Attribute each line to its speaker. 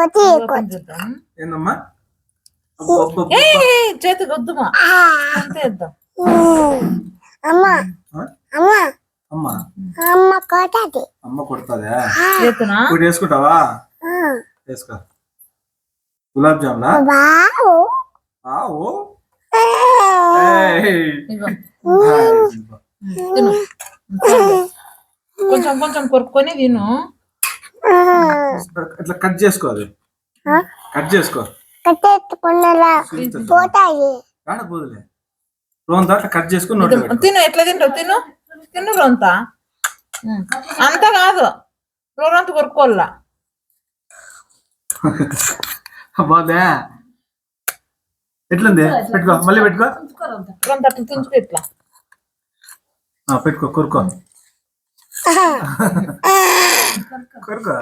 Speaker 1: Open చేద్దాం.
Speaker 2: ఏందమ్మా
Speaker 1: ఏ చేతికి వద్దుమా, అంతే ఇద్దాం.
Speaker 2: అమ్మా
Speaker 3: అమ్మ కొడతాదా?
Speaker 1: చేతునా
Speaker 2: ఇప్పుడు వేసుకుంటావా? వేసుకో. గులాబ్ జామునా? ఆవు
Speaker 1: ఇగో తిను. కొంచెం కొంచెం కొరుక్కొని తిను.
Speaker 2: ఇట్లా కట్ చేసుకోవాలి. కట్ చేసుకో. పోదులే రోంత అట్లా కట్ చేసుకుని నోట్లో పెట్టుకో.
Speaker 1: తిను, ఎట్లా తింటావు? తిను తిను రొంత. అంత కాదు, రొంత కొరుక్కోల్లా.
Speaker 2: బాగుందా? ఎట్లుంది? పెట్టుకో, మళ్ళీ పెట్టుకో.
Speaker 1: రొంత అట్లా తుంచుకో, ఇట్లా
Speaker 2: పెట్టుకో, కొరుకో కొరుకో.